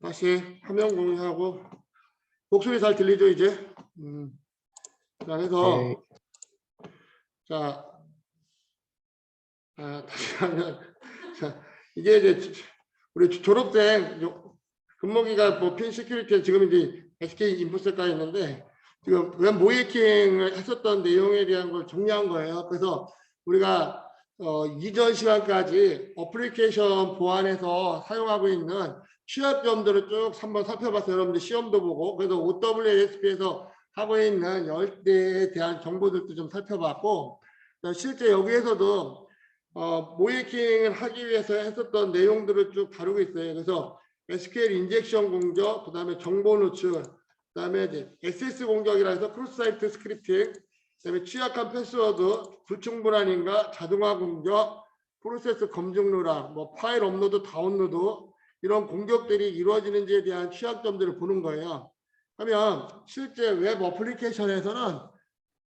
다시 화면 공유하고 목소리 잘 들리죠 이제? 자, 그래서 자, 다시 하면 자, 이게 이제 우리 졸업생 근무기가 뭐 핀 시큐리티 지금 이제 SK 인포세가 있는데 지금 웹 모이킹을 했었던 내용에 대한 걸 정리한 거예요. 그래서 우리가 이전 시간까지 어플리케이션 보안에서 사용하고 있는 취약점들을 쭉 한번 살펴봤어요. 여러분들 시험도 보고 그래서 OWASP에서 하고 있는 10대에 대한 정보들도 좀 살펴봤고 실제 여기에서도 모이킹을 하기 위해서 했었던 내용들을 쭉 다루고 있어요. 그래서 SQL 인젝션 공격, 그 다음에 정보 노출, 그 다음에 이제 SS 공격이라 해서 크로스 사이트 스크립팅, 그 다음에 취약한 패스워드, 불충분한인가, 자동화 공격, 프로세스 검증 누락, 뭐 파일 업로드, 다운로드 이런 공격들이 이루어지는지에 대한 취약점들을 보는 거예요. 하면 실제 웹 어플리케이션에서는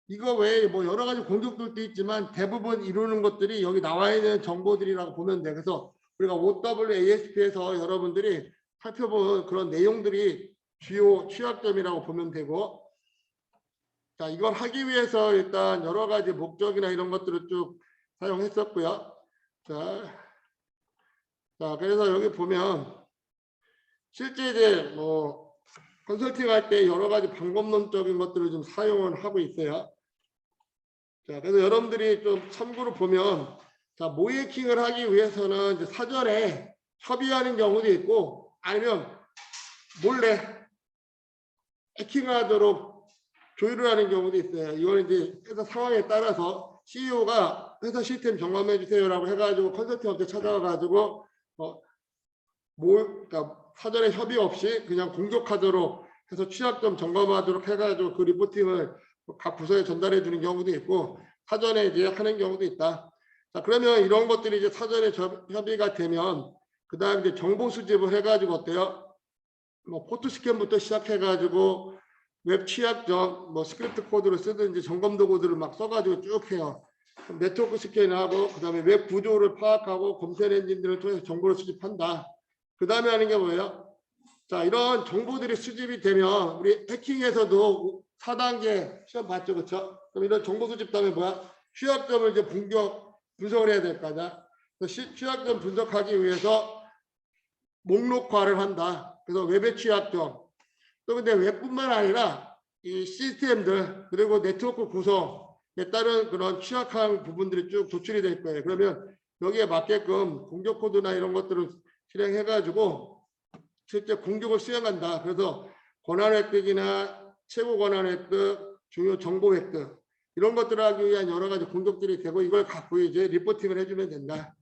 이거 외에 뭐 여러 가지 공격들도 있지만 대부분 이루는 것들이 여기 나와 있는 정보들이라고 보면 돼. 그래서 우리가 OWASP에서 여러분들이 살펴본 그런 내용들이 주요 취약점이라고 보면 되고, 자, 이걸 하기 위해서 일단 여러 가지 목적이나 이런 것들을 쭉 사용했었고요. 자, 그래서 여기 보면 실제 이제 뭐 컨설팅 할 때 여러 가지 방법론적인 것들을 좀 사용을 하고 있어요. 자, 그래서 여러분들이 좀 참고로 보면, 자, 모이킹을 하기 위해서는 이제 사전에 협의하는 경우도 있고, 아니면 몰래 해킹하도록 조율을 하는 경우도 있어요. 이건 이제 회사 상황에 따라서 CEO가 회사 시스템 점검해 주세요라고 해가지고 컨설팅 업체 찾아가가지고 그러니까 사전에 협의 없이 그냥 공격하도록 해서 취약점 점검하도록 해가지고 그 리포팅을 각 부서에 전달해 주는 경우도 있고 사전에 이제 하는 경우도 있다. 자, 그러면 이런 것들이 이제 사전에 협의가 되면 그 다음 이제 정보 수집을 해가지고 어때요? 뭐 포트 스캔부터 시작해가지고 웹 취약점 뭐 스크립트 코드를 쓰든지 점검 도구들을 막 써가지고 쭉 해요. 네트워크 스캔하고 그 다음에 웹 구조를 파악하고 검색 엔진들을 통해서 정보를 수집한다. 그 다음에 하는 게 뭐예요? 자, 이런 정보들이 수집이 되면 우리 해킹에서도 4단계 시험 봤죠, 그렇죠? 그럼 이런 정보 수집 다음에 뭐야? 취약점을 이제 분석을 해야 될 거냐? 취약점 분석하기 위해서 목록화를 한다. 그래서 웹의 취약점. 또 근데 웹뿐만 아니라 이 시스템들 그리고 네트워크 구성에 따른 그런 취약한 부분들이 쭉 도출이 될 거예요. 그러면 여기에 맞게끔 공격 코드나 이런 것들을 실행해가지고 실제 공격을 수행한다. 그래서 권한 획득이나 최고 권한 획득, 중요 정보 획득 이런 것들을 하기 위한 여러 가지 공격들이 되고 이걸 갖고 이제 리포팅을 해주면 된다.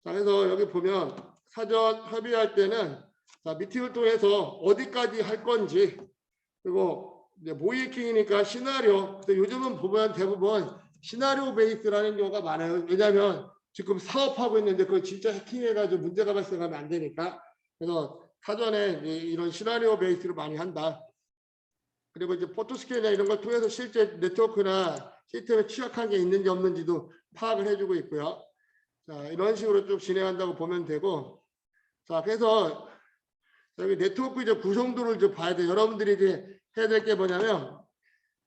자, 그래서 여기 보면 사전 협의할 때는 자, 미팅을 통해서 어디까지 할 건지 그리고 이제 모이킹이니까 시나리오. 근데 요즘은 보면 대부분 시나리오 베이스라는 경우가 많아요. 왜냐하면 지금 사업하고 있는데 그걸 진짜 해킹해가지고 문제가 발생하면 안 되니까. 그래서 사전에 이런 시나리오 베이스로 많이 한다. 그리고 이제 포토스캔이나 이런 걸 통해서 실제 네트워크나 시스템에 취약한 게 있는지 없는지도 파악을 해주고 있고요. 자, 이런 식으로 쭉 진행한다고 보면 되고, 자, 그래서 여기 네트워크 이제 구성도를 좀 봐야 돼요. 여러분들이 이제 해야 될 게 뭐냐면,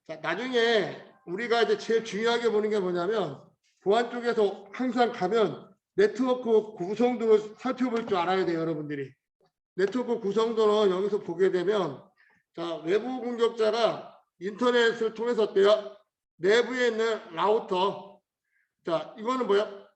자, 나중에 우리가 이제 제일 중요하게 보는 게 뭐냐면, 보안 쪽에서 항상 가면 네트워크 구성도를 살펴볼 줄 알아야 돼요, 여러분들이. 네트워크 구성도는 여기서 보게 되면, 자, 외부 공격자가 인터넷을 통해서 어때요? 내부에 있는 라우터. 자, 이거는 뭐야?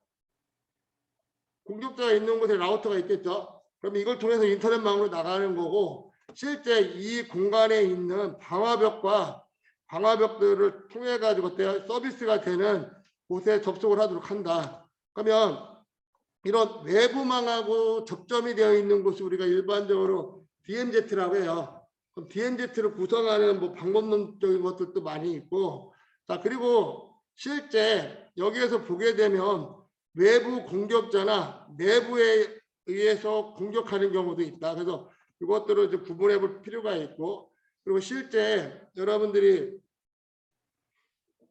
공격자가 있는 곳에 라우터가 있겠죠. 그럼 이걸 통해서 인터넷망으로 나가는 거고 실제 이 공간에 있는 방화벽과 방화벽들을 통해 가지고 어때요? 서비스가 되는 곳에 접속을 하도록 한다. 그러면 이런 외부망하고 접점이 되어 있는 곳이 우리가 일반적으로 DMZ라고 해요. 그럼 DMZ를 구성하는 뭐 방법론적인 것들도 많이 있고, 자, 그리고 실제 여기에서 보게 되면 외부 공격자나 내부에 의해서 공격하는 경우도 있다. 그래서 이것들을 이제 구분해 볼 필요가 있고, 그리고 실제 여러분들이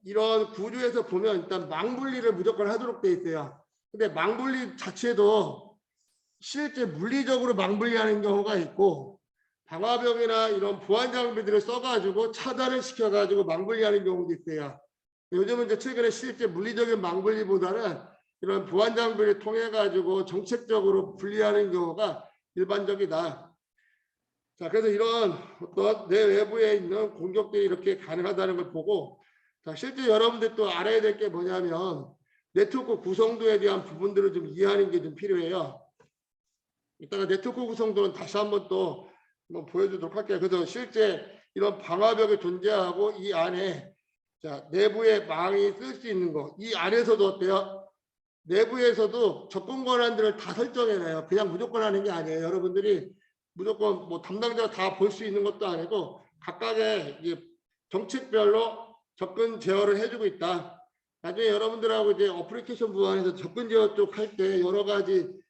이런 구조에서 보면 일단 망분리를 무조건 하도록 돼 있어요. 근데 망분리 자체도 실제 물리적으로 망불리하는 경우가 있고 방화벽이나 이런 보안 장비들을 써가지고 차단을 시켜가지고 망불리하는 경우도 있어요. 요즘은 이제 최근에 실제 물리적인 망불리보다는 이런 보안 장비를 통해 가지고 정책적으로 분리하는 경우가 일반적이다. 자, 그래서 이런 어떤 내 외부에 있는 공격들이 이렇게 가능하다는 걸 보고, 자, 실제 여러분들 또 알아야 될 게 뭐냐면 네트워크 구성도에 대한 부분들을 좀 이해하는 게 좀 필요해요. 이따가 네트워크 구성도는 다시 한번 또 한번 보여주도록 할게요. 그래서 실제 이런 방화벽이 존재하고 이 안에 자, 내부에 망이 쓸 수 있는 거, 이 안에서도 어때요? 내부에서도 접근 권한들을 다 설정해놔요. 그냥 무조건 하는 게 아니에요. 여러분들이 무조건 뭐 담당자가 다 볼 수 있는 것도 아니고 각각의 이제 정책별로 접근 제어를 해주고 있다. 나중에 여러분들하고 이제 어플리케이션 부분에서 접근 제어 쪽 할 때 여러 가지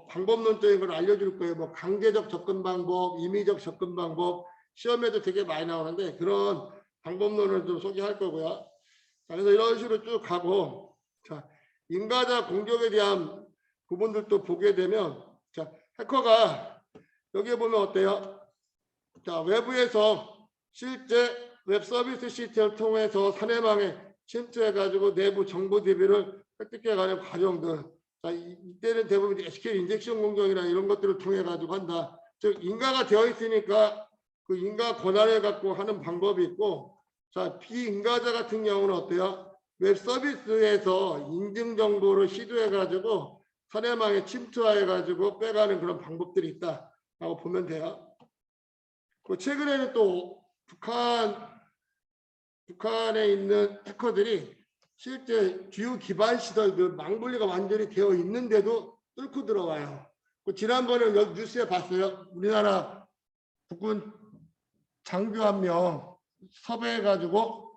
방법론적인 걸 알려줄 거예요. 뭐 강제적 접근 방법, 임의적 접근 방법, 시험에도 되게 많이 나오는데 그런 방법론을 좀 소개할 거고요. 자, 그래서 이런 식으로 쭉 가고, 자, 인가자 공격에 대한 부분들도 보게 되면, 자, 해커가 여기에 보면 어때요? 자, 외부에서 실제 웹 서비스 시스템을 통해서 상대방에 침투해가지고 내부 정보 DB를 획득해가는 과정들. 자, 이때는 대부분 SQL 인젝션 공격이나 이런 것들을 통해 가지고 한다. 즉 인가가 되어 있으니까 그 인가 권한을 갖고 하는 방법이 있고, 자, 비인가자 같은 경우는 어때요? 웹 서비스에서 인증 정보를 시도해 가지고 상대방에 침투해 가지고 빼가는 그런 방법들이 있다라고 보면 돼요. 최근에는 또 북한에 있는 해커들이 실제 주요 기반 시설들 망분리가 완전히 되어 있는데도 뚫고 들어와요. 지난번에 뉴스에 봤어요. 우리나라 국군 장교 한 명 섭외해가지고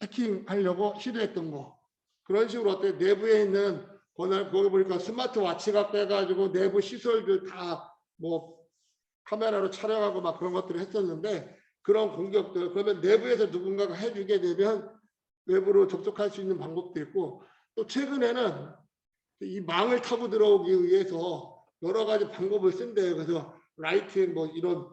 해킹하려고 시도했던 거. 그런 식으로 어때 내부에 있는 거기 보니까 스마트워치가 빼가지고 내부 시설들 다 뭐 카메라로 촬영하고 막 그런 것들을 했었는데 그런 공격들 그러면 내부에서 누군가가 해주게 되면 외부로 접촉할 수 있는 방법도 있고 또 최근에는 이 망을 타고 들어오기 위해서 여러 가지 방법을 쓴대요. 그래서 라이팅 뭐 이런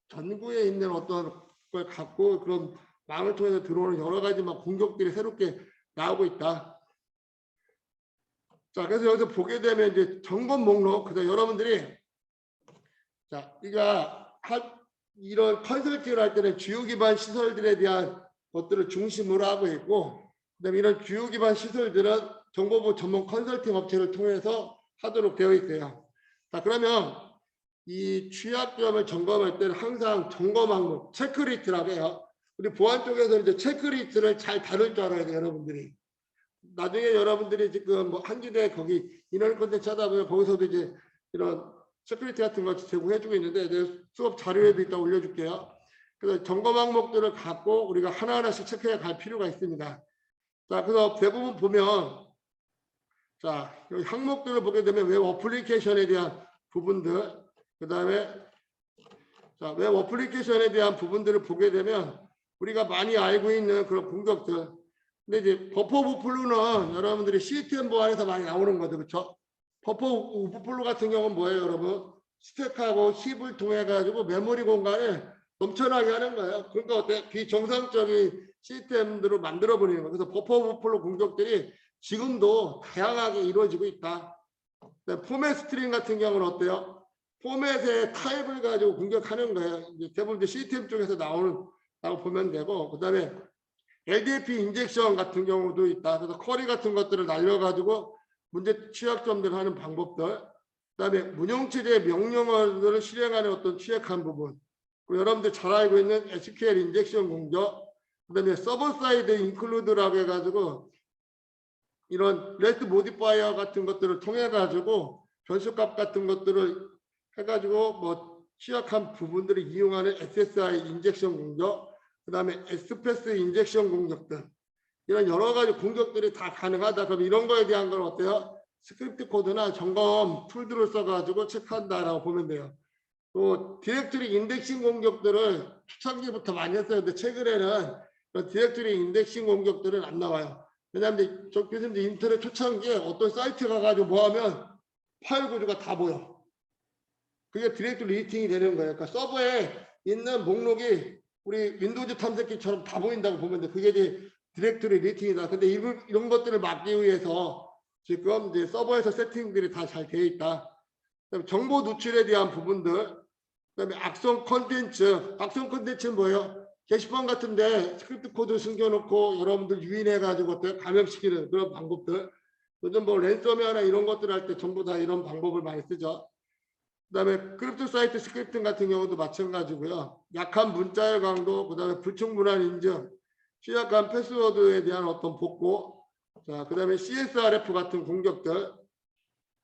전구에 있는 어떤 걸 갖고 그런 망을 통해서 들어오는 여러 가지 막 공격들이 새롭게 나오고 있다. 자, 그래서 여기서 보게 되면 이제 점검 목록, 그래서 여러분들이 자, 이런 컨설팅을 할 때는 주요 기반 시설들에 대한 것들을 중심으로 하고 있고, 그다음에 이런 주요 기반 시설들은 정보부 전문 컨설팅 업체를 통해서 하도록 되어 있어요. 자, 그러면 이 취약점을 점검할 때는 항상 점검 항목, 체크리스트라고 해요. 우리 보안 쪽에서 이제 체크리스트를 잘 다룰 줄 알아야 돼요, 여러분들이. 나중에 여러분들이 지금 뭐 한지대 거기 인원 콘텐츠 하다 보면 거기서도 이제 이런 세큐리티 같은 거 제공해주고 있는데 내 수업 자료에도 이따 올려줄게요. 그래서 점검 항목들을 갖고 우리가 하나하나씩 체크해 갈 필요가 있습니다. 자, 그래서 대부분 보면 자, 여기 항목들을 보게 되면 웹 어플리케이션에 대한 부분들, 그 다음에 자, 웹 어플리케이션에 대한 부분들을 보게 되면 우리가 많이 알고 있는 그런 공격들. 근데 이제 버퍼 오버플로는 여러분들이 시스템 보안에서 많이 나오는 거죠, 그렇죠? 버퍼 오버플로 같은 경우는 뭐예요, 여러분? 스택하고 힙을 통해 가지고 메모리 공간을 넘쳐나게 하는 거예요. 그러니까 어때? 비정상적인 시스템들을 만들어 버리는 거예요. 그래서 버퍼 오버플로 공격들이 지금도 다양하게 이루어지고 있다. 포맷 스트링 같은 경우는 어때요? 포맷의 타입을 가지고 공격하는 거예요. 이제 대부분 이제 시스템 쪽에서 나오는다고 보면 되고, 그다음에 LDAP 인젝션 같은 경우도 있다. 그래서 쿼리 같은 것들을 날려가지고 문제 취약점들을 하는 방법들, 그다음에 문형체제 명령어를 실행하는 어떤 취약한 부분, 그리고 여러분들 잘 알고 있는 SQL 인젝션 공격, 그다음에 서버 사이드 인클루드라고 해가지고 이런 레스트 모디파이어 같은 것들을 통해 가지고 변수값 같은 것들을 해가지고 뭐 취약한 부분들을 이용하는 SSI 인젝션 공격, 그 다음에 SPAS 인젝션 공격들, 이런 여러 가지 공격들이 다 가능하다. 그럼 이런 거에 대한 건 어때요? 스크립트 코드나 점검 툴들을 써가지고 체크한다라고 보면 돼요. 또 디렉토리 인덱싱 공격들을 초창기부터 많이 했어요. 근데 최근에는 디렉토리 인덱싱 공격들은 안 나와요. 왜냐하면 저 교수님들 인터넷 초창기에 어떤 사이트 가가지고 뭐 하면 파일 구조가 다 보여. 그게 디렉토리 리팅이 되는 거예요. 그러니까 서버에 있는 목록이 우리 윈도우즈 탐색기처럼 다 보인다고 보면 돼. 그게 이제 디렉토리 리팅이다. 근데 이런 것들을 막기 위해서 지금 이제 서버에서 세팅들이 다 잘 되어 있다. 그다음에 정보 누출에 대한 부분들, 그다음에 악성 콘텐츠. 악성 콘텐츠는 뭐예요? 게시판 같은데 스크립트 코드 숨겨놓고 여러분들 유인해가지고 감염시키는 그런 방법들. 요즘 뭐 랜섬웨어나 이런 것들 할 때 전부 다 이런 방법을 많이 쓰죠. 그다음에 크립토 사이트 스크립팅 같은 경우도 마찬가지고요. 약한 문자열 강도, 그다음에 불충분한 인증, 취약한 패스워드에 대한 어떤 복구, 자, 그다음에 CSRF 같은 공격들,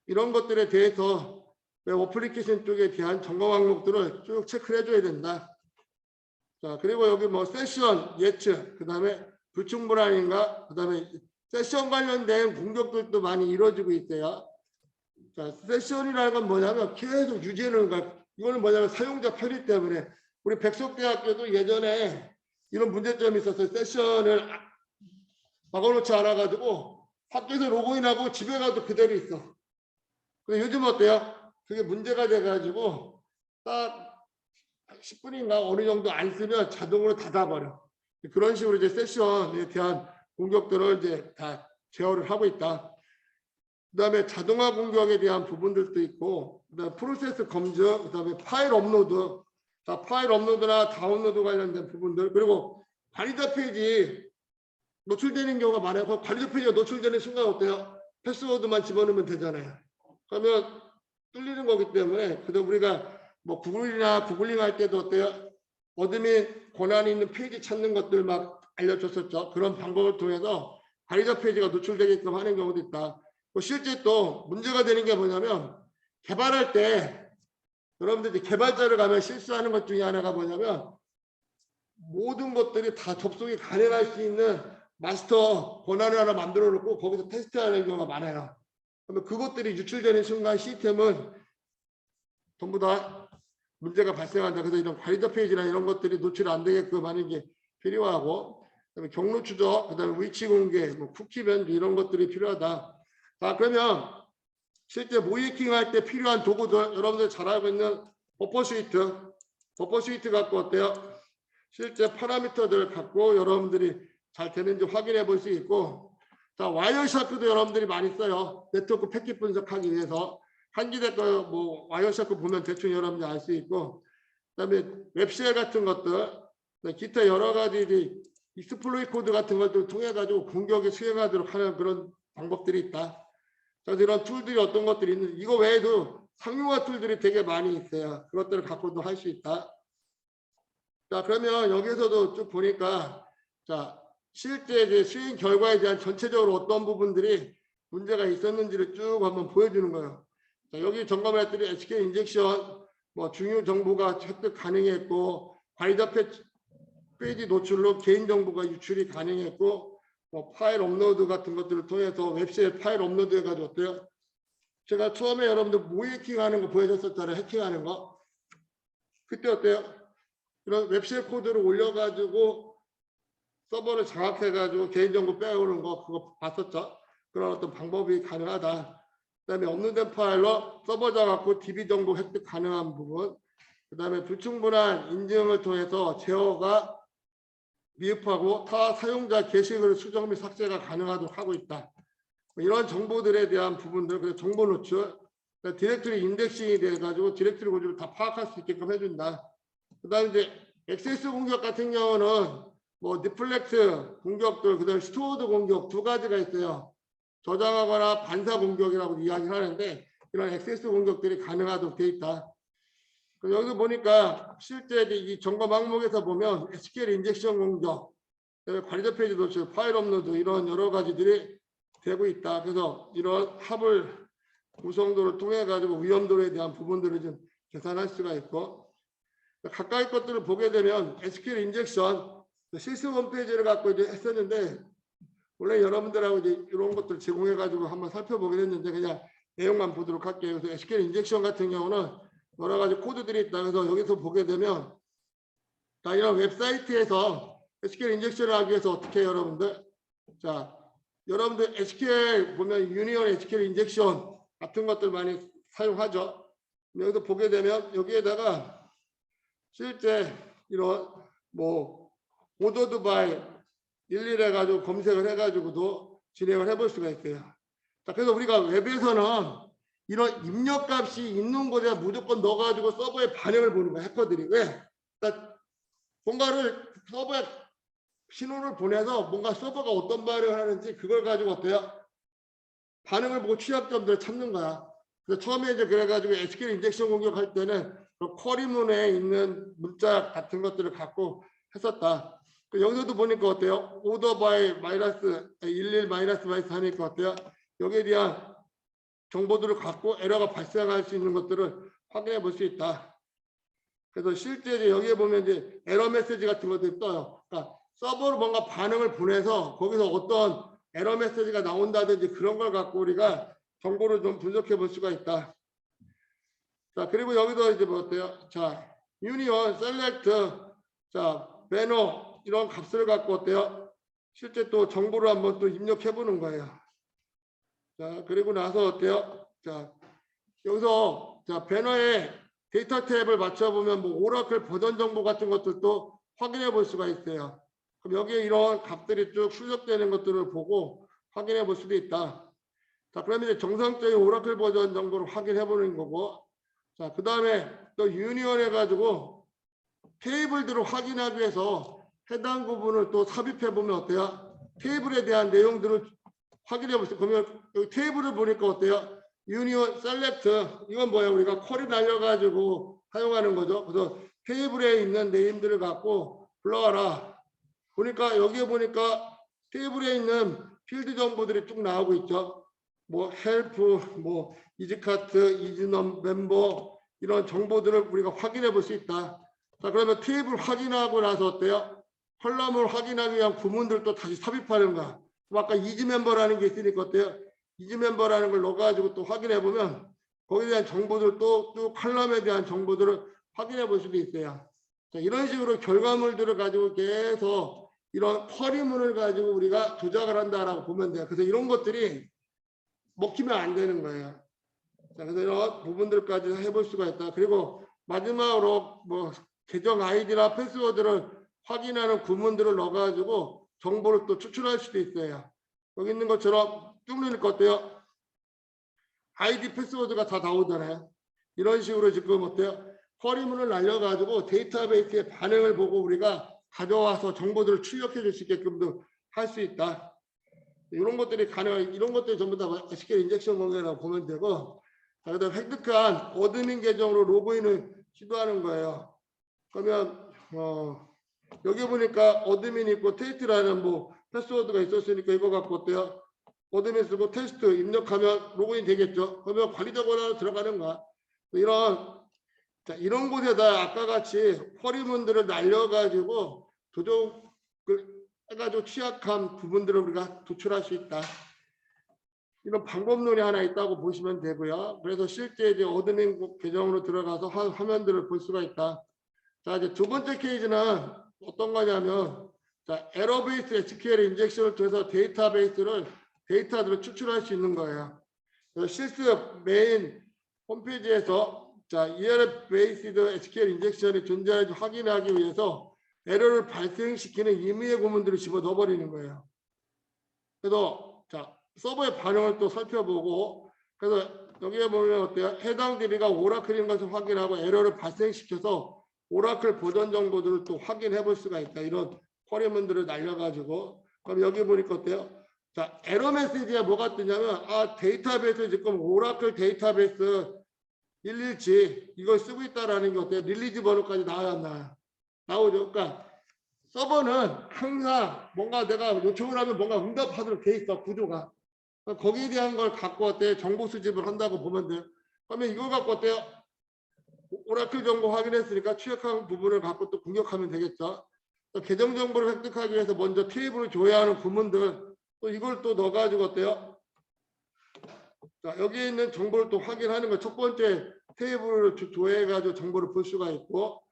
이런 것들에 대해서 웹 어플리케이션 쪽에 대한 점검 항목들을 쭉 체크를 해줘야 된다. 자, 그리고 여기 뭐 세션 예측, 그다음에 불충분한인가, 그다음에 세션 관련된 공격들도 많이 이루어지고 있어요. 자, 세션이라는 건 뭐냐면 계속 유지하는 거야. 이거는 뭐냐면 사용자 편의 때문에 우리 백석대학교도 예전에 이런 문제점이 있어서 세션을 막아놓지 않아가지고 학교에서 로그인하고 집에 가도 그대로 있어. 근데 요즘 어때요? 그게 문제가 돼가지고 딱 10분인가 어느 정도 안 쓰면 자동으로 닫아버려. 그런 식으로 이제 세션에 대한 공격들을 이제 다 제어를 하고 있다. 그다음에 자동화 공격에 대한 부분들도 있고, 그다음에 프로세스 검증, 그다음에 파일 업로드, 자, 파일 업로드나 다운로드 관련된 부분들, 그리고 관리자 페이지 노출되는 경우가 많아요. 그 관리자 페이지가 노출되는 순간 어때요? 패스워드만 집어넣으면 되잖아요. 그러면 뚫리는 거기 때문에, 그래서 우리가 뭐 구글이나 구글링 할 때도 어때요? 어드민 권한이 있는 페이지 찾는 것들 막 알려줬었죠. 그런 방법을 통해서 관리자 페이지가 노출되게끔 하는 경우도 있다. 실제 또 문제가 되는 게 뭐냐면 개발할 때 여러분들이 개발자를 가면 실수하는 것 중에 하나가 뭐냐면 모든 것들이 다 접속이 가능할 수 있는 마스터 권한을 하나 만들어 놓고 거기서 테스트하는 경우가 많아요. 그러면 그것들이 유출되는 순간 시스템은 전부 다 문제가 발생한다. 그래서 이런 관리자 페이지나 이런 것들이 노출 안 되게끔 하는 게 필요하고, 그다음에 경로 추적, 그다음에 위치 공개, 뭐 쿠키 변조 이런 것들이 필요하다. 자, 그러면 실제 모이킹 할 때 필요한 도구들 여러분들 잘 알고 있는 버퍼 스위트 갖고 어때요? 실제 파라미터들을 갖고 여러분들이 잘 되는지 확인해 볼 수 있고, 자, 와이어샤크도 여러분들이 많이 써요. 네트워크 패킷 분석하기 위해서. 한기대 거 뭐 와이어샤크 보면 대충 여러분들 알 수 있고, 그다음에 웹쉘 같은 것들, 기타 여러 가지 익스플로이 코드 같은 것들 통해 가지고 공격에 수행하도록 하는 그런 방법들이 있다. 그래서 이런 툴들이 어떤 것들이 있는, 이거 외에도 상용화 툴들이 되게 많이 있어요. 그것들을 갖고도 할 수 있다. 자, 그러면 여기서도 쭉 보니까, 자, 실제 이제 수행 결과에 대한 전체적으로 어떤 부분들이 문제가 있었는지를 쭉 한번 보여주는 거예요. 자, 여기 점검을 했더니 SQL 인젝션, 뭐 중요 정보가 획득 가능했고, 관리자 페이지 노출로 개인 정보가 유출이 가능했고, 뭐 파일 업로드 같은 것들을 통해서 웹셀 파일 업로드 해가지고 어때요? 제가 처음에 여러분들 모해킹하는 거 보여줬었잖아요. 해킹하는 거. 그때 어때요? 이런 웹셀 코드를 올려가지고 서버를 장악해가지고 개인정보 빼오는 거 그거 봤었죠? 그런 어떤 방법이 가능하다. 그다음에 업로드된 파일로 서버 장악고 DB 정보 획득 가능한 부분. 그다음에 불충분한 인증을 통해서 제어가 미흡하고 타 사용자 게시글 수정 및 삭제가 가능하도록 하고 있다. 이런 정보들에 대한 부분들, 그래서 정보 노출, 디렉토리 인덱싱이 돼가지고 디렉토리 구조를 다 파악할 수 있게끔 해준다. 그다음에 이제 액세스 공격 같은 경우는 뭐 디플렉트 공격들, 그다음에 스토어드 공격 두 가지가 있어요. 저장하거나 반사 공격이라고 이야기를 하는데 이런 액세스 공격들이 가능하도록 돼 있다. 여기 보니까 실제 이 점검 항목에서 보면 SQL 인젝션 공격, 관리자 페이지 노출, 파일 업로드 이런 여러 가지들이 되고 있다. 그래서 이런 합을 구성도를 통해 가지고 위험도에 대한 부분들을 좀 계산할 수가 있고, 가까이 것들을 보게 되면 SQL 인젝션 시스템 홈페이지를 갖고 이제 했었는데 원래 여러분들하고 이제 이런 것들 제공해 가지고 한번 살펴보긴 했는데 그냥 내용만 보도록 할게요. 그래서 SQL 인젝션 같은 경우는 여러 가지 코드들이 있다. 그래서 여기서 보게 되면 자, 이런 웹사이트에서 SQL 인젝션을 하기 위해서 어떻게 해요, 여러분들? 자, 여러분들 SQL 보면 유니온 SQL 인젝션 같은 것들 많이 사용하죠. 여기서 보게 되면 여기에다가 실제 이런 뭐 오더드 바이 일일이 해가지고 검색을 해가지고도 진행을 해볼 수가 있어요. 자, 그래서 우리가 웹에서는 이런 입력값이 있는 곳에 무조건 넣어가지고 서버에 반응을 보는 거야, 해커들이. 왜? 그러니까 뭔가를 서버에 신호를 보내서 뭔가 서버가 어떤 반응을 하는지 그걸 가지고 어때요? 반응을 보고 취약점들을 찾는 거야. 그래서 처음에 이제 그래가지고 SQL 인젝션 공격할 때는 그 쿼리문에 있는 문자 같은 것들을 갖고 했었다. 여기서도 보니까 어때요? 오더 바이 마이너스 11 마이너스 마이너스 하니까 어때요? 여기에 대한 정보들을 갖고 에러가 발생할 수 있는 것들을 확인해 볼 수 있다. 그래서 실제 이제 여기에 보면 이제 에러 메시지 같은 것들이 떠요. 그러니까 서버로 뭔가 반응을 보내서 거기서 어떤 에러 메시지가 나온다든지 그런 걸 갖고 우리가 정보를 좀 분석해 볼 수가 있다. 자, 그리고 여기도 이제 뭐 어때요? 자, 유니온, 셀렉트, 자, 배너 이런 값을 갖고 어때요? 실제 또 정보를 한번 또 입력해 보는 거예요. 자, 그리고 나서 어때요? 자, 여기서 자, 배너에 데이터 탭을 맞춰보면 뭐 오라클 버전 정보 같은 것들도 확인해 볼 수가 있어요. 그럼 여기에 이런 값들이 쭉 출력되는 것들을 보고 확인해 볼 수도 있다. 자, 그러면 이제 정상적인 오라클 버전 정보를 확인해 보는 거고, 자, 그 다음에 또 유니언 해가지고 테이블들을 확인하기 위해서 해당 부분을 또 삽입해 보면 어때요? 테이블에 대한 내용들을 확인해 보세요. 그러면 여기 테이블을 보니까 어때요? 유니온 셀렉트 이건 뭐예요? 우리가 쿼리 날려가지고 사용하는 거죠. 그래서 테이블에 있는 네임들을 갖고 불러와라. 보니까 여기에 보니까 테이블에 있는 필드 정보들이 쭉 나오고 있죠. 뭐 헬프, 뭐 이즈카트, 이즈넘 멤버 이런 정보들을 우리가 확인해 볼 수 있다. 자, 그러면 테이블 확인하고 나서 어때요? 컬럼을 확인하기 위한 구문들도 다시 삽입하는 거야. 아까 이즈 멤버라는 게 있으니까 어때요? 이즈 멤버라는 걸 넣어가지고 또 확인해 보면 거기에 대한 정보들도 또 컬럼에 대한 정보들을 확인해 볼 수도 있어요. 자, 이런 식으로 결과물들을 가지고 계속 이런 쿼리문을 가지고 우리가 조작을 한다라고 보면 돼요. 그래서 이런 것들이 먹히면 안 되는 거예요. 자, 그래서 이런 부분들까지 해볼 수가 있다. 그리고 마지막으로 뭐 계정 아이디나 패스워드를 확인하는 구문들을 넣어가지고 정보를 또 추출할 수도 있어요. 여기 있는 것처럼 쭉 누르니까 어때요? 아이디 패스워드가 다 나오잖아요. 이런 식으로 지금 어때요? 쿼리문을 날려가지고 데이터베이스의 반응을 보고 우리가 가져와서 정보들을 출력해 줄 수 있게끔도 할 수 있다. 이런 것들이 가능한, 이런 것들이 전부 다 SQL 인젝션 공격이라고 보면 되고, 그다음 획득한 어드민 계정으로 로그인을 시도하는 거예요. 그러면 여기 보니까 어드민 있고 테스트라는 뭐 패스워드가 있었으니까 이거 갖고 어때요? 어드민 쓰고 테스트 입력하면 로그인 되겠죠. 그러면 관리자 권한으로 들어가는 거야. 자, 이런 곳에다 아까 같이 쿼리문들을 날려가지고 조정을 해가지고 취약한 부분들을 우리가 도출할 수 있다. 이런 방법론이 하나 있다고 보시면 되고요. 그래서 실제 이제 어드민 계정으로 들어가서 화면들을 볼 수가 있다. 자, 이제 두 번째 케이스는 어떤 거냐면, 자, 에러 베이스 SQL 인젝션을 통해서 데이터들을 추출할 수 있는 거예요. 그래서 실습 메인 홈페이지에서 자, ERF 베이스드 SQL 인젝션이 존재하는지 확인하기 위해서 에러를 발생시키는 임의의 구문들을 집어 넣어버리는 거예요. 그래서 자, 서버의 반응을 또 살펴보고, 그래서 여기에 보면 어때요? 해당 DB가 오라클인 것을 확인하고 에러를 발생시켜서 오라클 버전 정보들을 또 확인해 볼 수가 있다. 이런 쿼리문들을 날려가지고. 그럼 여기 보니까 어때요? 자, 에러 메시지에 뭐가 뜨냐면, 아, 데이터베이스 지금 오라클 데이터베이스 117 이걸 쓰고 있다라는 게 어때요? 릴리즈 번호까지 나와야 안 나와요? 나오죠. 그러니까 서버는 항상 뭔가 내가 요청을 하면 뭔가 응답하도록 돼 있어, 구조가. 거기에 대한 걸 갖고 어때 정보 수집을 한다고 보면 돼요. 그러면 이걸 갖고 어때요? 오라클 정보 확인했으니까 취약한 부분을 갖고 또 공격하면 되겠죠. 계정 정보를 획득하기 위해서 먼저 테이블을 조회하는 구문들 또 이걸 또 넣어가지고 어때요? 자, 여기 있는 정보를 또 확인하는 거 첫 번째 테이블을 조회해가지고 정보를 볼 수가 있고,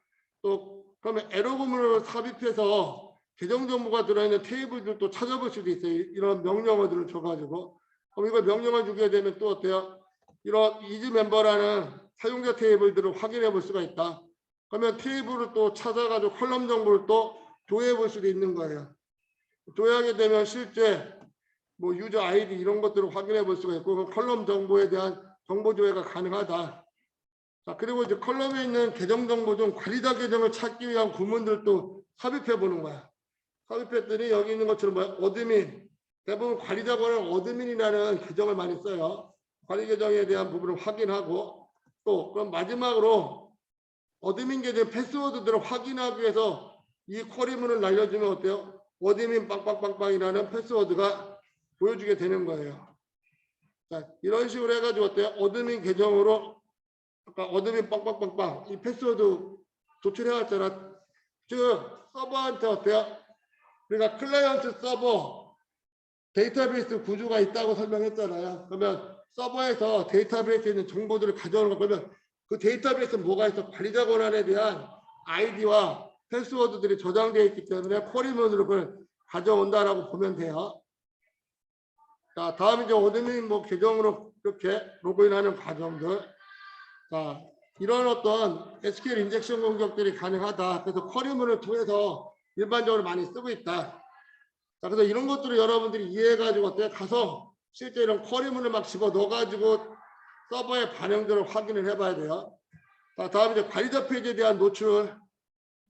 또 그러면 에러 구문을 삽입해서 계정 정보가 들어있는 테이블들도 찾아볼 수도 있어요. 이런 명령어들을 줘가지고. 그럼 이걸 명령어 주게 되면 또 어때요? 이런 이즈 멤버라는 사용자 테이블들을 확인해 볼 수가 있다. 그러면 테이블을 또 찾아가지고 컬럼 정보를 또 조회해 볼 수도 있는 거예요. 조회하게 되면 실제 뭐 유저 아이디 이런 것들을 확인해 볼 수가 있고 컬럼 정보에 대한 정보 조회가 가능하다. 자, 그리고 이제 컬럼에 있는 계정 정보 중 관리자 계정을 찾기 위한 구문들도 삽입해 보는 거야. 삽입했더니 여기 있는 것처럼 뭐야? 어드민. 대부분 관리자 권한 어드민이라는 계정을 많이 써요. 관리 계정에 대한 부분을 확인하고 또 그럼 마지막으로 어드민 계정 패스워드들을 확인하기 위해서 이 쿼리문을 날려주면 어때요? 어드민 빵빵빵빵이라는 패스워드가 보여주게 되는 거예요. 자, 이런 식으로 해가지고 어때요? 어드민 계정으로 아까 어드민 빵빵빵빵 이 패스워드 조출해왔잖아. 즉 서버한테 어때요? 우리가 클라이언트 서버 데이터베이스 구조가 있다고 설명했잖아요. 그러면 서버에서 데이터베이스에 있는 정보들을 가져오는 거 그러면 그 데이터베이스는 뭐가 있어? 관리자 권한에 대한 아이디와 패스워드들이 저장되어 있기 때문에 쿼리문으로 그걸 가져온다라고 보면 돼요. 자, 다음 이제 어드민 뭐 계정으로 이렇게 로그인하는 과정들. 자, 이런 어떤 SQL 인젝션 공격들이 가능하다. 그래서 쿼리문을 통해서 일반적으로 많이 쓰고 있다. 자, 그래서 이런 것들을 여러분들이 이해해가지고 어때? 가서 실제 이런 쿼리문을 막 집어 넣어가지고 서버의 반응들을 확인을 해봐야 돼요. 자, 다음 이제 관리자 페이지에 대한 노출.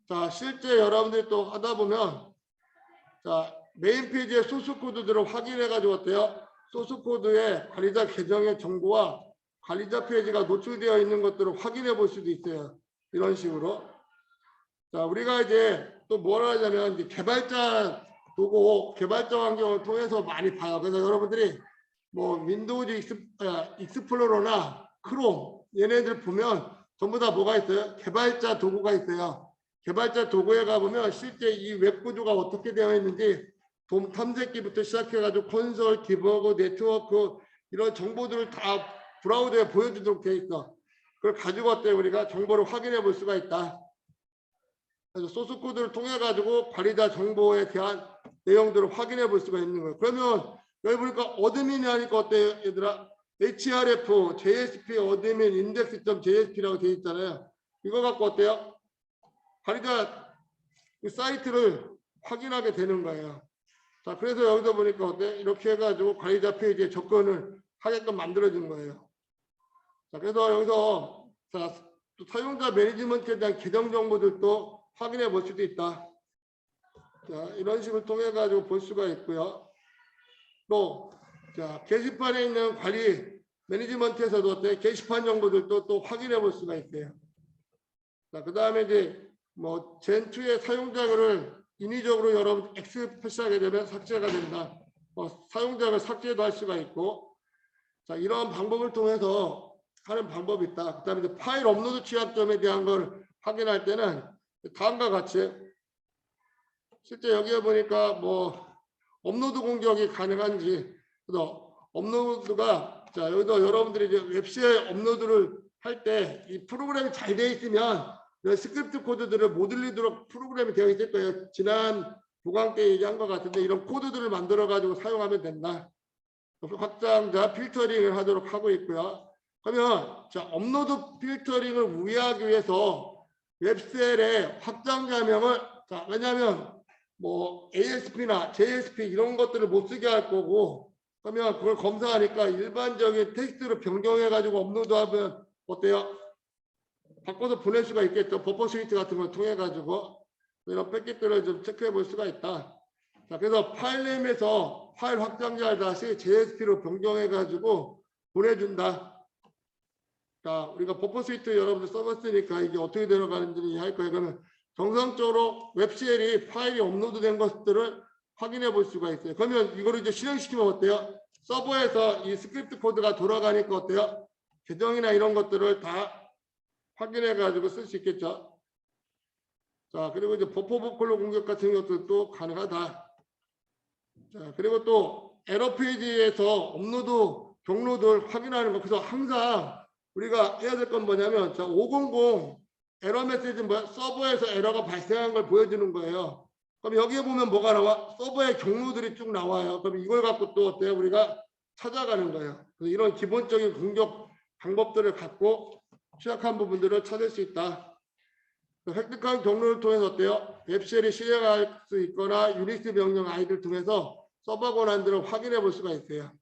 자, 실제 여러분들이 또 하다 보면 자, 메인 페이지의 소스 코드들을 확인해가지고 어때요? 소스 코드의 관리자 계정의 정보와 관리자 페이지가 노출되어 있는 것들을 확인해 볼 수도 있어요. 이런 식으로. 자, 우리가 이제 또 뭐라 하냐면 이제 개발자 도구, 개발자 환경을 통해서 많이 봐요. 그래서 여러분들이 뭐 윈도우즈 익스플로러나 크롬 얘네들 보면 전부 다 뭐가 있어요? 개발자 도구가 있어요. 개발자 도구에 가보면 실제 이 웹 구조가 어떻게 되어 있는지 돔 탐색기부터 시작해가지고 콘솔, 디버그, 네트워크 이런 정보들을 다 브라우저에 보여주도록 되어 있어. 그걸 가지고 어때 우리가 정보를 확인해 볼 수가 있다. 그래서 소스 코드를 통해 가지고 관리자 정보에 대한 내용들을 확인해 볼 수가 있는 거예요. 그러면 여기 보니까 어드민이 하니까 어때요, 얘들아? href, JSP 어드민 index.jsp라고 되어 있잖아요. 이거 갖고 어때요? 관리자 사이트를 확인하게 되는 거예요. 자, 그래서 여기서 보니까 어때? 이렇게 해가지고 관리자 페이지에 접근을 하게끔 만들어진 거예요. 자, 그래서 여기서 자, 또 사용자 매니지먼트에 대한 계정 정보들도 확인해 볼 수도 있다. 자, 이런 식을 통해 가지고 볼 수가 있고요. 또 자, 게시판에 있는 관리 매니지먼트에서도 어때? 게시판 정보들도 또 확인해 볼 수가 있어요. 자, 그 다음에 이제 뭐 젠2의 사용자를 인위적으로 여러분 엑스프레스하게 되면 삭제가 된다. 사용자를 삭제도 할 수가 있고, 자, 이런 방법을 통해서 하는 방법이 있다. 그 다음에 이제 파일 업로드 취약점에 대한 걸 확인할 때는 다음과 같이 실제 여기에 보니까 뭐 업로드 공격이 가능한지, 그래서 업로드가 자, 여기도 여러분들이 이제 웹시에 업로드를 할 때 이 프로그램이 잘 되어 있으면 스크립트 코드들을 못 올리도록 프로그램이 되어 있을 거예요. 지난 보강 때 얘기한 것 같은데 이런 코드들을 만들어 가지고 사용하면 된다. 확장자 필터링을 하도록 하고 있고요. 그러면 자, 업로드 필터링을 우회하기 위해서 웹셀의 확장자명을 자, 왜냐하면 뭐 ASP나 JSP 이런 것들을 못 쓰게 할 거고 그러면 그걸 검사하니까 일반적인 텍스트로 변경해 가지고 업로드하면 어때요? 바꿔서 보낼 수가 있겠죠. 버퍼 스위트 같은 걸 통해 가지고 이런 패킷들을 좀 체크해 볼 수가 있다. 자, 그래서 파일네임에서 파일 확장자를 다시 JSP로 변경해 가지고 보내준다. 자, 우리가 버퍼 스위트 여러분들 써봤으니까 이게 어떻게 들어가는지 이해할 거예요. 그러면 정상적으로 웹셀이 파일이 업로드된 것들을 확인해 볼 수가 있어요. 그러면 이거를 이제 실행시키면 어때요? 서버에서 이 스크립트 코드가 돌아가니까 어때요? 계정이나 이런 것들을 다 확인해 가지고 쓸 수 있겠죠. 자, 그리고 이제 버퍼 보컬로 공격 같은 것들도 가능하다. 자, 그리고 또 에러 페이지에서 업로드 경로들 확인하는 거. 그래서 항상 우리가 해야 될 건 뭐냐면 자, 500 에러 메시지는 뭐야? 서버에서 에러가 발생한 걸 보여주는 거예요. 그럼 여기에 보면 뭐가 나와? 서버의 경로들이 쭉 나와요. 그럼 이걸 갖고 또 어때요? 우리가 찾아가는 거예요. 그래서 이런 기본적인 공격 방법들을 갖고 취약한 부분들을 찾을 수 있다. 획득한 경로를 통해서 어때요? 웹쉘이 실행할 수 있거나 유닉스 명령 아이디를 통해서 서버 권한들을 확인해 볼 수가 있어요.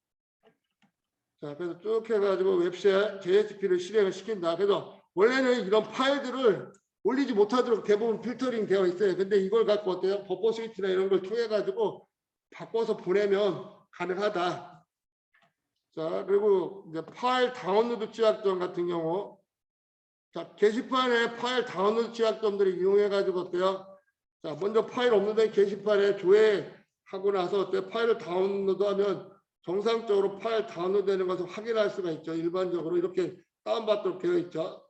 자, 그래서 쭉 해가지고 웹쉘 JSP를 실행을 시킨다. 그래서 원래는 이런 파일들을 올리지 못하도록 대부분 필터링 되어 있어요. 근데 이걸 갖고 어때요? 버퍼 스위치나 이런 걸 통해 가지고 바꿔서 보내면 가능하다. 자, 그리고 이제 파일 다운로드 취약점 같은 경우, 자, 게시판에 파일 다운로드 취약점들을 이용해 가지고 어때요? 자, 먼저 파일 업로드 게시판에 조회하고 나서 어때 파일을 다운로드하면 정상적으로 파일 다운로드되는 것을 확인할 수가 있죠. 일반적으로 이렇게 다운받도록 되어 있죠.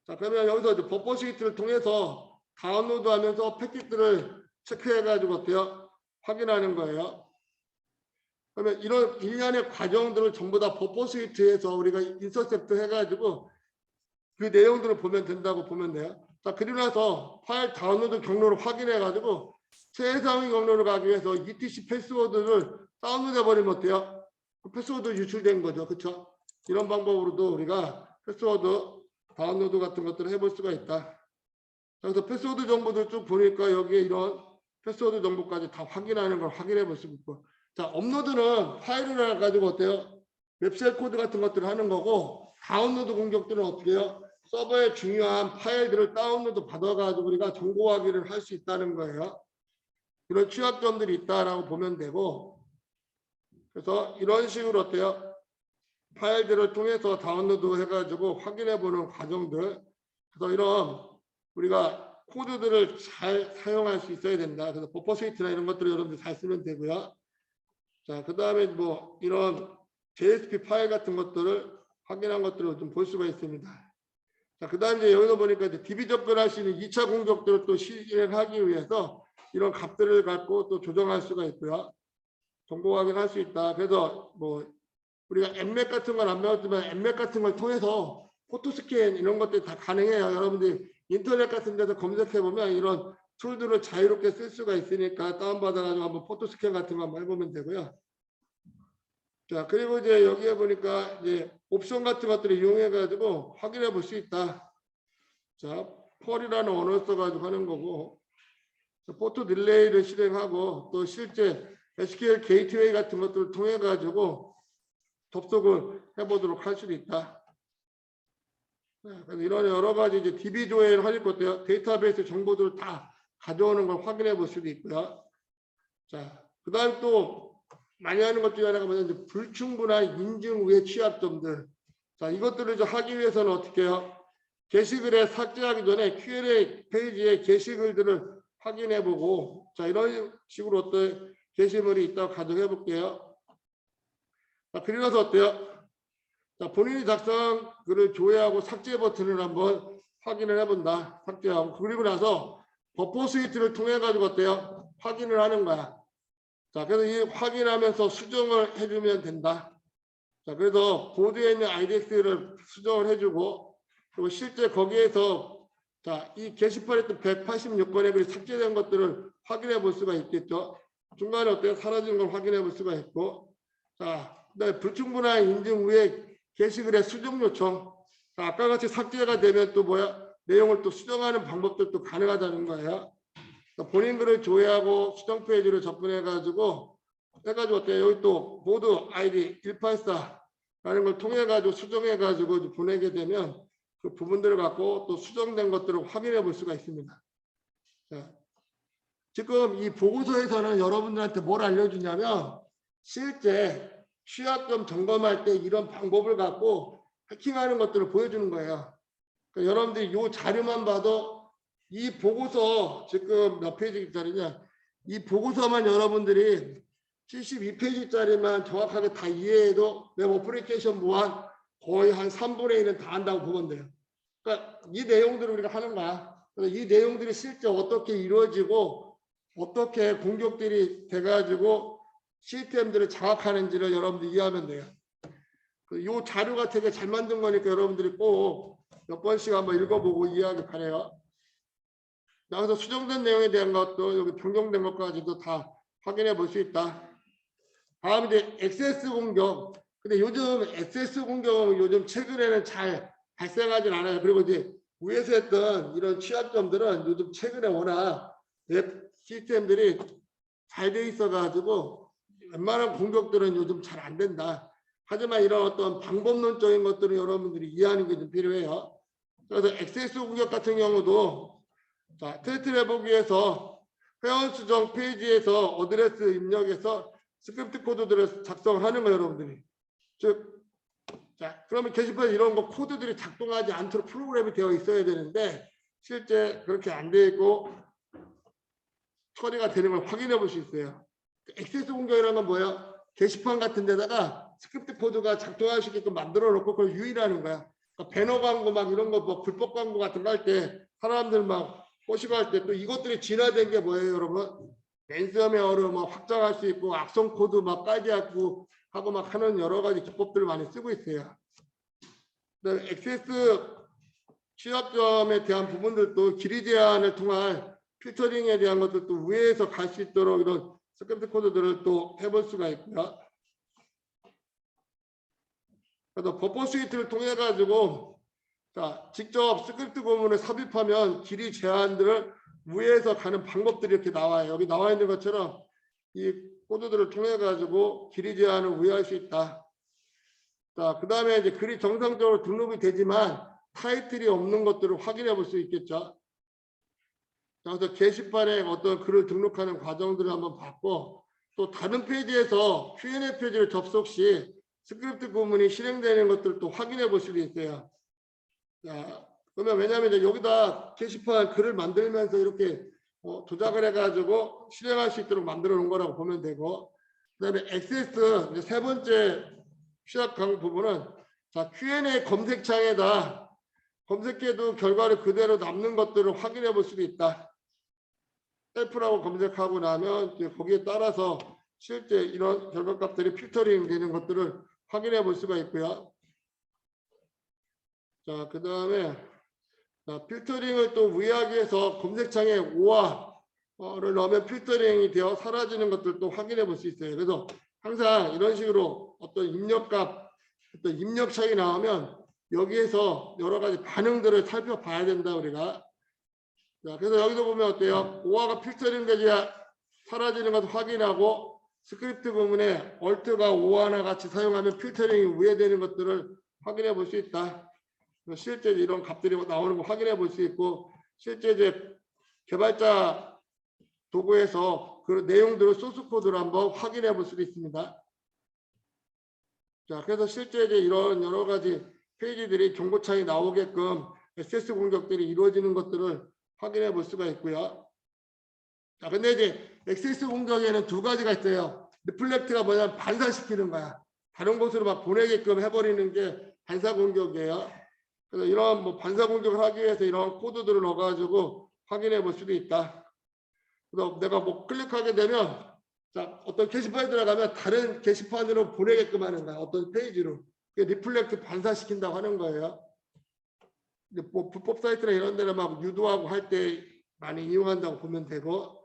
자, 그러면 여기서 이제 버퍼 스위치를 통해서 다운로드하면서 패킷들을 체크해가지고 어때요? 확인하는 거예요. 그러면 이런 일련의 과정들을 전부 다 버퍼 스위치에서 우리가 인터셉트 해가지고 그 내용들을 보면 된다고 보면 돼요. 자, 그리고 나서 파일 다운로드 경로를 확인해가지고 최상위 경로를 가기 위해서 ETC 패스워드를 다운로드 해버리면 어때요? 그 패스워드 유출된 거죠. 그렇죠? 이런 방법으로도 우리가 패스워드 다운로드 같은 것들을 해볼 수가 있다. 그래서 패스워드 정보들 쭉 보니까 여기에 이런 패스워드 정보까지 다 확인하는 걸 확인해 볼 수 있고, 자, 업로드는 파일을 가지고 어때요? 웹셀 코드 같은 것들을 하는 거고, 다운로드 공격들은 어떻게 해요? 서버에 중요한 파일들을 다운로드 받아가지고 우리가 정보 확인을 할 수 있다는 거예요. 이런 취약점들이 있다라고 보면 되고, 그래서 이런 식으로 어때요? 파일들을 통해서 다운로드 해가지고 확인해 보는 과정들. 그래서 이런 우리가 코드들을 잘 사용할 수 있어야 된다. 그래서 버퍼 스위치나 이런 것들을 여러분들 잘 쓰면 되고요. 자, 그 다음에 뭐 이런 JSP 파일 같은 것들을 확인한 것들을 좀 볼 수가 있습니다. 자, 그 다음에 이제 여기서 보니까 이제 DB 접근할 수 있는 2차 공격들을 또 실행하기 위해서 이런 값들을 갖고 또 조정할 수가 있고요. 정보 확인할 수 있다. 그래서 뭐 우리가 엠맥 같은 건 안 배웠지만 엠맥 같은 걸 통해서 포토스캔 이런 것들이 다 가능해요. 여러분들이 인터넷 같은 데서 검색해 보면 이런 툴들을 자유롭게 쓸 수가 있으니까 다운받아가지고 한번 포토스캔 같은 거 한번 해보면 되고요. 자, 그리고 이제 여기에 보니까 이제 옵션 같은 것들을 이용해가지고 확인해 볼 수 있다. 자, 펄이라는 언어를 써가지고 하는 거고, 포토 딜레이를 실행하고 또 실제 SQL 게이트웨이 같은 것들을 통해 가지고 접속을 해보도록 할 수도 있다. 그래서 이런 여러 가지 이제 DB 조회를 할 것도요. 데이터베이스 정보들을 다 가져오는 걸 확인해 볼 수도 있고요. 자, 그다음 또 많이 하는 것 중에 하나가 뭐냐면 불충분한 인증 후의 취약점들. 자, 이것들을 좀 하기 위해서는 어떻게 해요? 게시글에 삭제하기 전에 Q&A 페이지에 게시글들을 확인해 보고, 자, 이런 식으로 어떤 게시물이 있다고 가정해 볼게요. 자, 그리고 나서 어때요? 자, 본인이 작성한 글을 조회하고 삭제 버튼을 한번 확인을 해본다. 삭제하고. 그리고 나서 버퍼 스위치를 통해 가지고 어때요? 확인을 하는 거야. 자, 그래서 이 확인하면서 수정을 해주면 된다. 자, 그래서 보드에 있는 IDX를 수정을 해주고, 그리고 실제 거기에서 자, 이 게시판에 또 186건의 글이 삭제된 것들을 확인해 볼 수가 있겠죠. 중간에 어때요? 사라진 걸 확인해 볼 수가 있고, 자, 그다음에 불충분한 인증 후에 게시글의 수정 요청. 자, 아까 같이 삭제가 되면 또 뭐야? 내용을 또 수정하는 방법도 가능하다는 거예요. 본인 글을 조회하고 수정 페이지를 접근해 가지고 해가지고 어때요? 여기 또 보드 아이디 184라는 걸 통해 가지고 수정해 가지고 보내게 되면 그 부분들을 갖고 또 수정된 것들을 확인해 볼 수가 있습니다. 자, 지금 이 보고서에서는 여러분들한테 뭘 알려주냐면 실제 취약점 점검할 때 이런 방법을 갖고 해킹하는 것들을 보여주는 거예요. 그러니까 여러분들이 이 자료만 봐도 이 보고서 지금 몇 페이지짜리냐? 이 보고서만 여러분들이 72페이지짜리만 정확하게 다 이해해도 웹 어플리케이션 무한 거의 한 3분의 1은 다 한다고 보면 돼요. 그러니까 이 내용들을 우리가 하는 거야. 그래서 이 내용들이 실제 어떻게 이루어지고 어떻게 공격들이 돼가지고 시스템들을 장악하는지를 여러분들이 이해하면 돼요. 이 자료가 되게 잘 만든 거니까 여러분들이 꼭 몇 번씩 한번 읽어보고 이해하기 바래요. 나가서 수정된 내용에 대한 것도 여기 변경된 것까지도 다 확인해 볼 수 있다. 다음 이제 액세스 공격. 근데 요즘 SS 공격 요즘 최근에는 잘 발생하진 않아요. 그리고 이제 위에서 했던 이런 취약점들은 요즘 최근에 워낙 웹 시스템들이 잘 돼 있어 가지고 웬만한 공격들은 요즘 잘 안 된다. 하지만 이런 어떤 방법론적인 것들은 여러분들이 이해하는 게 좀 필요해요. 그래서 액세스 공격 같은 경우도 자, 테스트를 해보기 위해서 회원 수정 페이지에서 어드레스 입력해서 스크립트 코드들을 작성하는 거예요, 여러분들이. 즉, 자, 그러면 게시판에 이런 거 코드들이 작동하지 않도록 프로그램이 되어 있어야 되는데 실제 그렇게 안 되어 있고 처리가 되는 걸 확인해 볼 수 있어요. 액세스 공격이라는 건 뭐예요? 게시판 같은 데다가 스크립트 코드가 작동할 수 있게끔 만들어 놓고 그걸 유인하는 거야. 그러니까 배너 광고 막 이런 거 뭐 불법 광고 같은 거 할 때 사람들 막 꼬시고 할 때 또 이것들이 진화된 게 뭐예요, 여러분? 랜섬웨어를 뭐 확장할 수 있고 악성 코드 막 깔게 하고 막 하는 여러 가지 기법들을 많이 쓰고 있어요. 액세스 취약점에 대한 부분들도 길이 제한을 통한 필터링에 대한 것들도 위에서 갈 수 있도록 이런 스크립트 코드들을 또 해볼 수가 있고요. 그래서 버퍼 스위트를 통해 가지고 자, 직접 스크립트 구문을 삽입하면 길이 제한들을 위에서 가는 방법들이 이렇게 나와요. 여기 나와 있는 것처럼 이 코드들을 통해 가지고 길이 제한을 우회할 수 있다. 자, 그 다음에 이제 글이 정상적으로 등록이 되지만 타이틀이 없는 것들을 확인해 볼 수 있겠죠. 그래서 게시판에 어떤 글을 등록하는 과정들을 한번 봤고 또 다른 페이지에서 Q&A 페이지를 접속 시 스크립트 구문이 실행되는 것들도 확인해 볼 수도 있어요. 자, 그러면 왜냐하면 이제 여기다 게시판 글을 만들면서 이렇게 조작을 해가지고 실행할 수 있도록 만들어 놓은 거라고 보면 되고 그다음에 액세스 이제 세 번째 취약한 부분은 자, Q&A 검색창에다 검색해도 결과를 그대로 남는 것들을 확인해 볼 수도 있다. 셀프라고 검색하고 나면 이제 거기에 따라서 실제 이런 결과값들이 필터링 되는 것들을 확인해 볼 수가 있고요. 자, 그 다음에 필터링을 또 우회하기 위해서 검색창에 오화를 넣으면 필터링이 되어 사라지는 것들도 확인해 볼 수 있어요. 그래서 항상 이런 식으로 어떤 입력값, 어떤 입력 차이 나오면 여기에서 여러 가지 반응들을 살펴봐야 된다, 우리가. 자, 그래서 여기도 보면 어때요? 오화가 필터링 되지 사라지는 것을 확인하고 스크립트 부분에 얼트가 오화나 같이 사용하면 필터링이 우회되는 것들을 확인해 볼 수 있다. 실제 이런 값들이 나오는 거 확인해 볼 수 있고 실제 이제 개발자 도구에서 그 내용들을 소스 코드로 한번 확인해 볼 수도 있습니다. 자, 그래서 실제 이제 이런 여러 가지 페이지들이 경고창이 나오게끔 액세스 공격들이 이루어지는 것들을 확인해 볼 수가 있고요. 자, 근데 이제 액세스 공격에는 두 가지가 있어요. 리플렉트가 뭐냐면 반사시키는 거야. 다른 곳으로 막 보내게끔 해버리는 게 반사 공격이에요. 그래서 이런 뭐 반사 공격을 하기 위해서 이런 코드들을 넣어가지고 확인해 볼 수도 있다. 그래서 내가 뭐 클릭하게 되면 자, 어떤 게시판에 들어가면 다른 게시판으로 보내게끔 하는 거야. 어떤 페이지로. 리플렉트 반사시킨다고 하는 거예요. 뭐 불법 사이트나 이런 데를 막 유도하고 할 때 많이 이용한다고 보면 되고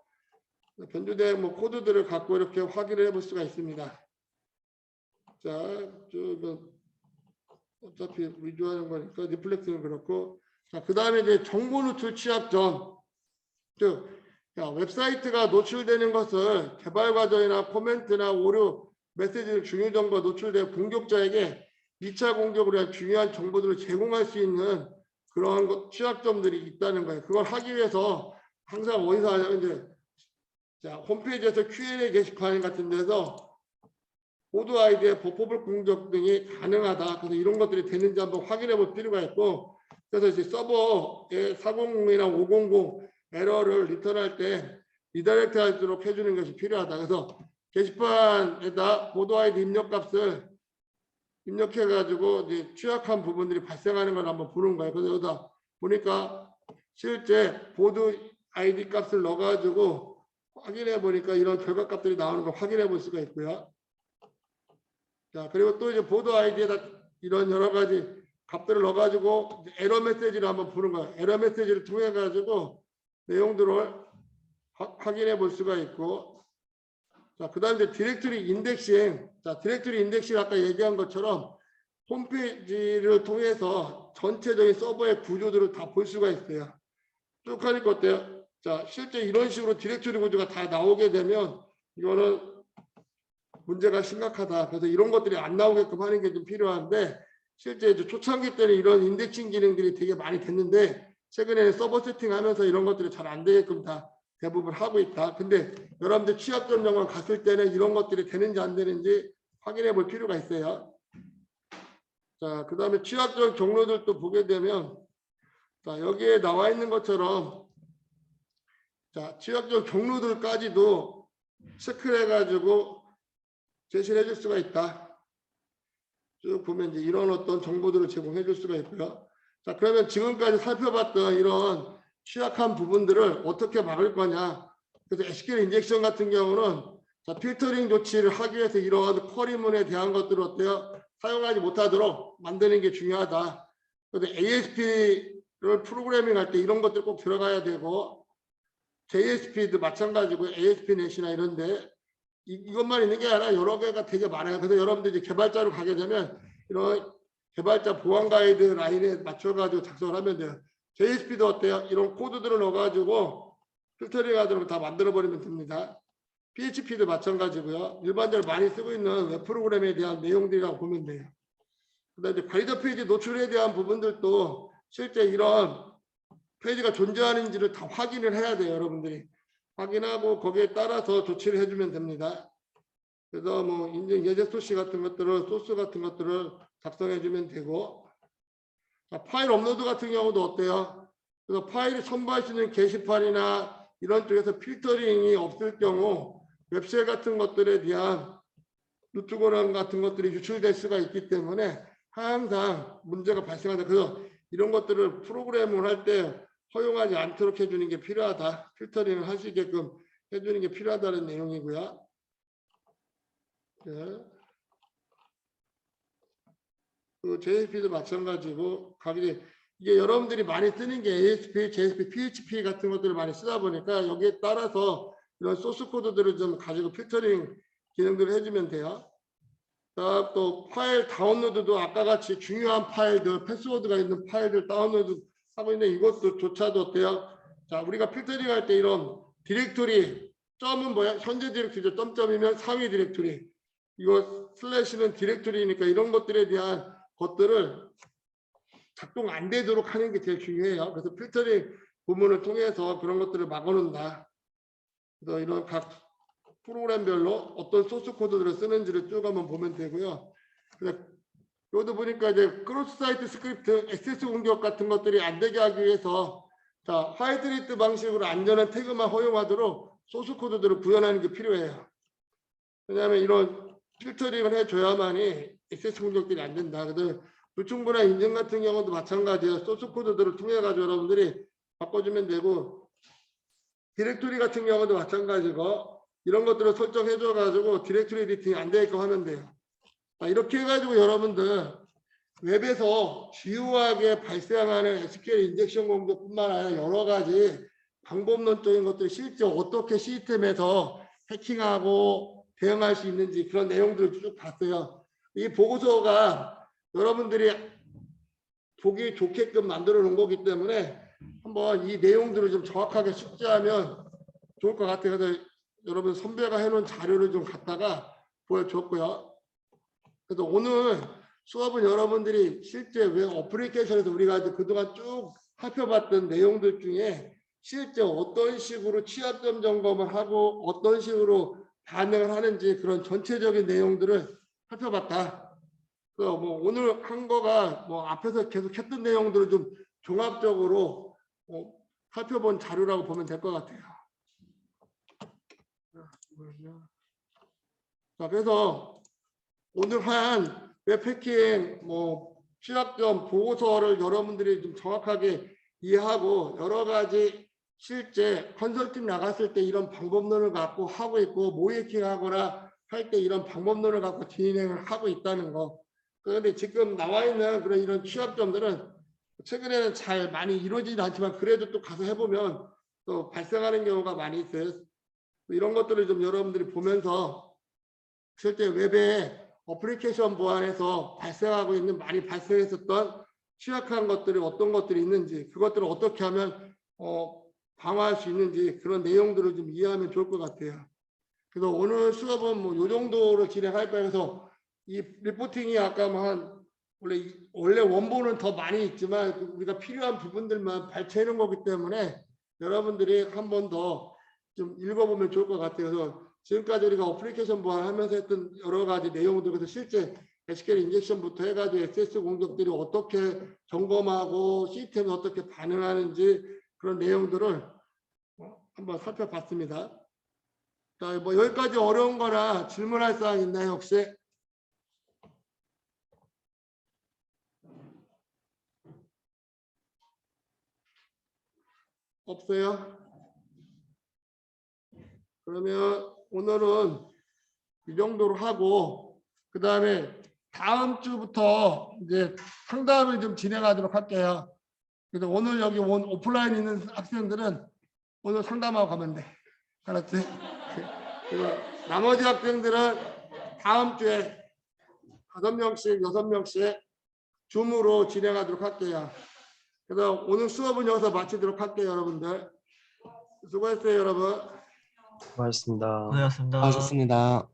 변조된 뭐 코드들을 갖고 이렇게 확인을 해볼 수가 있습니다. 자, 어차피 위조하는 거니까 리플렉트는 그렇고 자, 그 다음에 이제 정보 노출 취약점 즉 웹사이트가 노출되는 것을 개발 과정이나 코멘트나 오류 메시지 중요 정보가 노출되어 공격자에게 2차 공격으로 위한 중요한 정보들을 제공할 수 있는 그러한 취약점들이 있다는 거예요. 그걸 하기 위해서 항상 어디서 하냐면 이제 자, 홈페이지에서 Q&A 게시판 같은 데서 보드 아이디의 버퍼블 공격 등이 가능하다. 그래서 이런 것들이 되는지 한번 확인해 볼 필요가 있고 그래서 이제 서버에 400이나 500 에러를 리턴할 때 리다이렉트 하도록 해주는 것이 필요하다. 그래서 게시판에다 보드 아이디 입력값을 입력해 가지고 이제 취약한 부분들이 발생하는 걸 한번 보는 거예요. 그래서 여기다 보니까 실제 보드 아이디 값을 넣어 가지고 확인해 보니까 이런 결과 값들이 나오는 걸 확인해 볼 수가 있고요. 자, 그리고 또 이제 보드 아이디에다 이런 여러 가지 값들을 넣어 가지고 에러 메시지를 한번 보는 거예요. 에러 메시지를 통해 가지고 내용들을 확인해 볼 수가 있고 자, 그 다음에 디렉토리 인덱싱. 자, 디렉토리 인덱싱 아까 얘기한 것처럼 홈페이지를 통해서 전체적인 서버의 구조들을 다 볼 수가 있어요. 쭉 하니까 어때요? 자, 실제 이런 식으로 디렉토리 구조가 다 나오게 되면 이거는 문제가 심각하다. 그래서 이런 것들이 안 나오게끔 하는 게 좀 필요한데, 실제 이제 초창기 때는 이런 인덱싱 기능들이 되게 많이 됐는데 최근에는 서버 세팅하면서 이런 것들이 잘 안 되게끔 다 대부분 하고 있다. 근데 여러분들 취약점 정원 갔을 때는 이런 것들이 되는지 안 되는지 확인해 볼 필요가 있어요. 자, 그 다음에 취약점 경로들도 보게 되면, 자, 여기에 나와 있는 것처럼, 자, 취약점 경로들까지도 체크를 해가지고 제시를 해줄 수가 있다. 쭉 보면 이제 이런 어떤 정보들을 제공해 줄 수가 있고요. 자, 그러면 지금까지 살펴봤던 이런 취약한 부분들을 어떻게 막을 거냐. 그래서 SQL 인젝션 같은 경우는, 자, 필터링 조치를 하기 위해서 이러한 쿼리문에 대한 것들을 어때요? 사용하지 못하도록 만드는 게 중요하다. 그래서 ASP를 프로그래밍 할 때 이런 것들 꼭 들어가야 되고, JSP도 마찬가지고 ASP.NET이나 이런데 이것만 있는 게 아니라 여러 개가 되게 많아요. 그래서 여러분들 이제 개발자로 가게 되면 이런 개발자 보안 가이드 라인에 맞춰가지고 작성을 하면 돼요. JSP도 어때요? 이런 코드들을 넣어가지고 필터링 하도록 다 만들어버리면 됩니다. PHP도 마찬가지고요. 일반적으로 많이 쓰고 있는 웹 프로그램에 대한 내용들이라고 보면 돼요. 그다음에 바리더 페이지 노출에 대한 부분들도 실제 이런 페이지가 존재하는지를 다 확인을 해야 돼요. 여러분들이 확인하고 거기에 따라서 조치를 해주면 됩니다. 그래서 뭐 인증 예제 소시 같은 것들을, 소스 같은 것들을 작성해주면 되고, 자, 파일 업로드 같은 경우도 어때요? 그래서 파일이 첨부할 수 있는 게시판이나 이런 쪽에서 필터링이 없을 경우 웹셀 같은 것들에 대한 루트 권한 같은 것들이 유출될 수가 있기 때문에 항상 문제가 발생한다. 그래서 이런 것들을 프로그램을 할 때 허용하지 않도록 해주는 게 필요하다. 필터링을 하시게끔 해주는 게 필요하다는 내용이고요. 네. 그 JSP도 마찬가지고, 이게 여러분들이 많이 쓰는 게 ASP, JSP, PHP 같은 것들을 많이 쓰다 보니까 여기에 따라서 이런 소스 코드들을 좀 가지고 필터링 기능들을 해주면 돼요. 또 파일 다운로드도 아까 같이 중요한 파일들, 패스워드가 있는 파일들 다운로드 하고 있는 이것도 조차도 어때요? 자, 우리가 필터링 할 때 이런 디렉토리, 점은 뭐야? 현재 디렉토리죠. 점점이면 상위 디렉토리. 이거 슬래시는 디렉토리니까 이런 것들에 대한 것들을 작동 안 되도록 하는 게 제일 중요해요. 그래서 필터링 부분을 통해서 그런 것들을 막아놓는다. 그래서 이런 각 프로그램별로 어떤 소스 코드들을 쓰는지를 쭉 한번 보면 되고요. 여기도 보니까 이제 크로스 사이트 스크립트, 액세스 공격 같은 것들이 안 되게 하기 위해서, 자, 화이트리스트 방식으로 안전한 태그만 허용하도록 소스 코드들을 구현하는 게 필요해요. 왜냐하면 이런 필터링을 해줘야만이 액세스 공격들이 안 된다. 그래서 불충분한 인증 같은 경우도 마찬가지예요. 소스 코드들을 통해 가지고 여러분들이 바꿔주면 되고, 디렉토리 같은 경우도 마찬가지고 이런 것들을 설정해줘 가지고 디렉토리 에디팅이 안 되게끔 하면 돼요. 이렇게 해가지고 여러분들 웹에서 주요하게 발생하는 SQL 인젝션 공격뿐만 아니라 여러 가지 방법론적인 것들이 실제 어떻게 시스템에서 해킹하고 대응할 수 있는지 그런 내용들을 쭉 봤어요. 이 보고서가 여러분들이 보기 좋게끔 만들어 놓은 거기 때문에 한번 이 내용들을 좀 정확하게 숙지하면 좋을 것 같아요. 그래서 여러분 선배가 해놓은 자료를 좀 갖다가 보여줬고요. 그래서 오늘 수업은 여러분들이 실제 웹 어플리케이션에서 우리가 그동안 쭉 살펴봤던 내용들 중에 실제 어떤 식으로 취약점 점검을 하고 어떤 식으로 반응을 하는지 그런 전체적인 내용들을 살펴봤다. 그래서 뭐 오늘 한 거가 뭐 앞에서 계속 했던 내용들을 좀 종합적으로 살펴본 자료라고 보면 될 것 같아요. 자, 그래서 오늘 한 웹해킹 취약점 보고서를 여러분들이 좀 정확하게 이해하고 여러 가지 실제 컨설팅 나갔을 때 이런 방법론을 갖고 하고 있고 모해킹하거나 할 때 이런 방법론을 갖고 진행을 하고 있다는 거. 그런데 지금 나와 있는 그런 이런 취약점들은 최근에는 잘 많이 이루어지지 않지만 그래도 또 가서 해보면 또 발생하는 경우가 많이 있어요. 이런 것들을 좀 여러분들이 보면서 실제 웹에 어플리케이션 보안에서 발생하고 있는 많이 발생했었던 취약한 것들이 어떤 것들이 있는지 그것들을 어떻게 하면 방어할 수 있는지 그런 내용들을 좀 이해하면 좋을 것 같아요. 그래서 오늘 수업은 뭐 이 정도로 진행할 거예요. 그래서 이 리포팅이 아까 뭐 원래 원본은 더 많이 있지만 우리가 필요한 부분들만 발췌하는 거기 때문에 여러분들이 한 번 더 좀 읽어보면 좋을 것 같아요. 그래서 지금까지 우리가 어플리케이션 보안하면서 했던 여러 가지 내용들, 그래서 실제 SQL 인젝션부터 해가지고 SS 공격들이 어떻게 점검하고 시스템이 어떻게 반응하는지 그런 내용들을 한번 살펴봤습니다. 자, 뭐 여기까지 어려운 거나 질문할 사항 있나요, 혹시? 없어요? 그러면 오늘은 이 정도로 하고 그 다음에 다음 주부터 이제 상담을 좀 진행하도록 할게요. 그래서 오늘 여기 온 오프라인 있는 학생들은 오늘 상담하고 가면 돼. 알았지? 그리고 나머지 학생들은 다음 주에 5명씩, 6명씩 줌으로 진행하도록 할게요. 그래서 오늘 수업은 여기서 마치도록 할게요, 여러분들. 수고했어요, 여러분. 고맙습니다. 고생하셨습니다. 수고하셨습니다.